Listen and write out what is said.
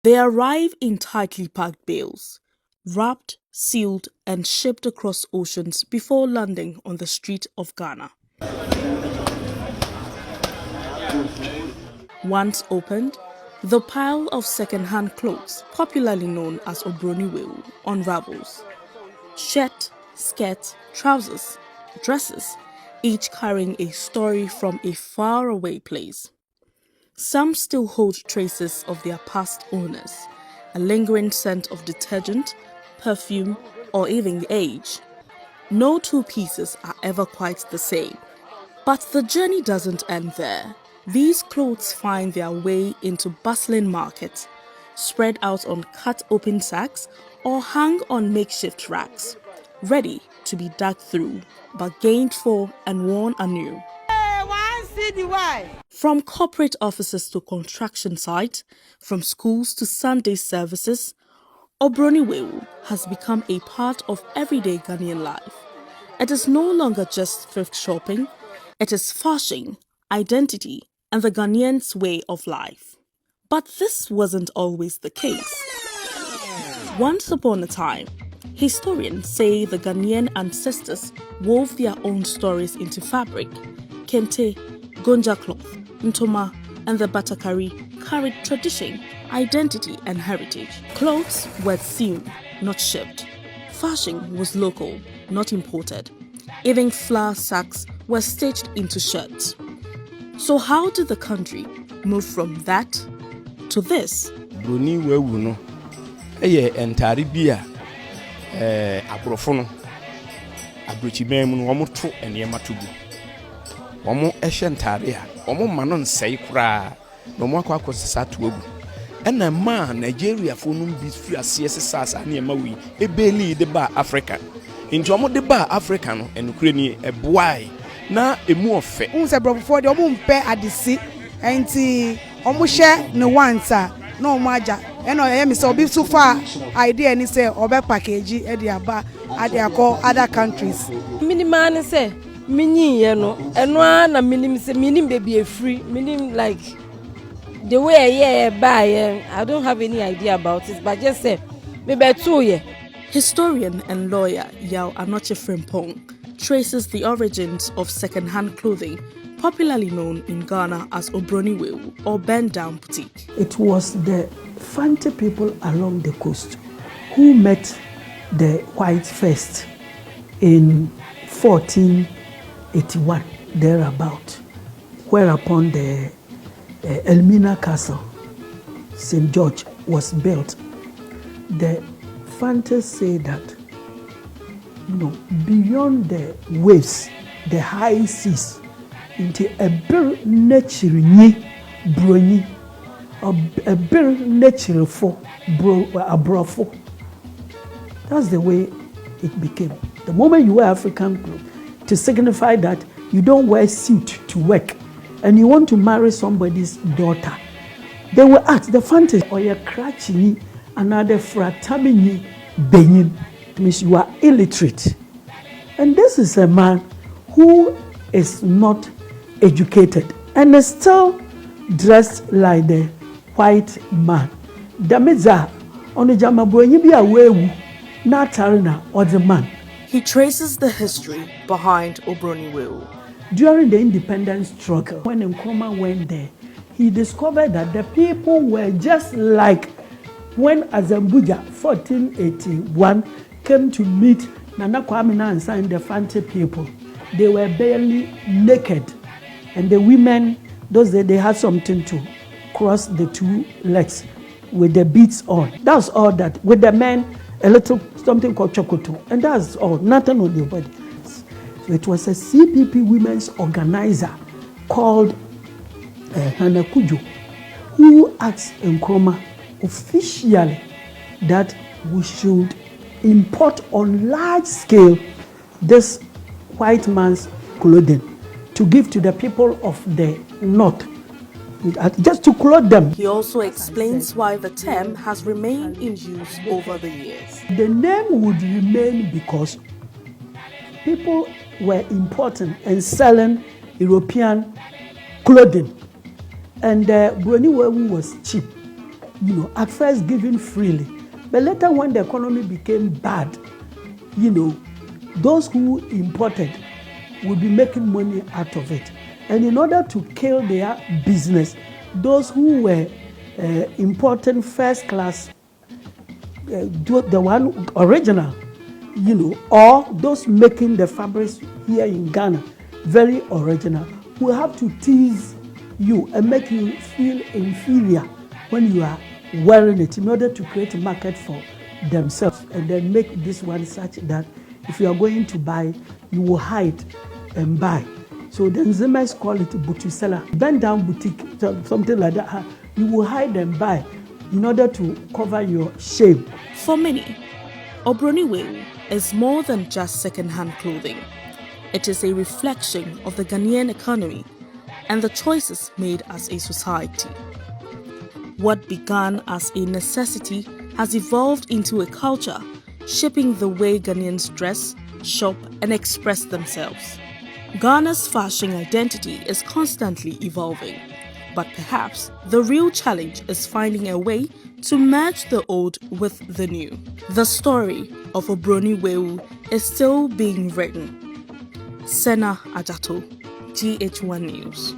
They arrive in tightly packed bales, wrapped, sealed, and shipped across oceans before landing on the street of Ghana. Once opened, the pile of second-hand clothes, popularly known as Obroni W'awu, unravels. Shirt, skirt, trousers, dresses, each carrying a story from a faraway place. Some still hold traces of their past owners, a lingering scent of detergent, perfume, or even age. No two pieces are ever quite the same. But the journey doesn't end there. These clothes find their way into bustling markets, spread out on cut-open sacks or hang on makeshift racks, ready to be dug through, bargained for and worn anew. From corporate offices to construction sites, from schools to Sunday services, Obroni W'awu has become a part of everyday Ghanaian life. It is no longer just thrift shopping, it is fashion, identity, and the Ghanaians' way of life. But this wasn't always the case. Once upon a time, historians say the Ghanaian ancestors wove their own stories into fabric. Kente, gonja cloth, ntoma, and the batakari carried tradition, identity, and heritage. Clothes were sewn, not shipped. Fashion was local, not imported. Even flour sacks were stitched into shirts. So how did the country move from that to this? Obroni W'awu no eye entare bi a abrofo no abrochiban mu no omo to enema togu. Omo ehye ntare a omo ma no nsei kura no mo akwa akosesa to agu. Ena ma Nigeria fo no bi fi ase sesa na ema wi ebeli de ba Africa. Nti omo de ba Africa no enukure ni eboai na emu ofe unse brofo de omo mpe adisi enti omo hye ne wanta na omo aja eno ye mi se obi so far idea ni say obe package e de aba ade akọ other countries minima ni say minyin ye no eno na minim say minim be be free minim like the way I don't have any idea about it, but just say me be too ye. Historian and lawyer Yao Anoche Frimpong traces the origins of second-hand clothing, popularly known in Ghana as Obroni W'awu or bend-down boutique. It was the Fante people along the coast who met the whites first in 1481, thereabout, whereupon the Elmina Castle, St. George, was built. The Fantas say that, beyond the waves, the high seas, into a very natural brony, a very natural for abrofo. That's the way it became. The moment you wear African clothes, to signify that you don't wear suit to work, and you want to marry somebody's daughter, they will ask the Fantas, or your crutchy, another fratamini benin. It means you are illiterate. And this is a man who is not educated and is still dressed like the white man. Damiza onijama bwenyi bi awewu na tarina or the man. He traces the history behind Obroni W'awu. During the independence struggle, when Nkrumah went there, he discovered that the people were just like when Azambuja 1481 came to meet Nana Kwame Nkrumah and the Fante people. They were barely naked, and the women, those days, they had something to cross the two legs with the beads on. That's all that. With the men, a little something called chokoto, and that's all. Nothing on their body. So it was a CPP women's organizer called Hannah Kujo, who asked Nkrumah officially that we should import on large scale this white man's clothing to give to the people of the north, just to clothe them. He also explains why the term has remained in use over the years. The name would remain because people were importing and selling European clothing, and Obroni W'awu was cheap. at first given freely. But later when the economy became bad, those who imported would be making money out of it. And in order to kill their business, those who were importing first class, the one original, or those making the fabrics here in Ghana, very original, will have to tease you and make you feel inferior when you are wearing it in order to create a market for themselves, and then make this one such that if you are going to buy, you will hide and buy. So the Nzemers call it boutique seller, bend down boutique, something like that. You will hide and buy in order to cover your shame. For many, Obroni W'awu is more than just second-hand clothing. It is a reflection of the Ghanaian economy and the choices made as a society. What began as a necessity has evolved into a culture, shaping the way Ghanaians dress, shop, and express themselves. Ghana's fashion identity is constantly evolving, but perhaps the real challenge is finding a way to merge the old with the new. The story of Obroni W'awu is still being written. Sena Adzatoh, GHOne News.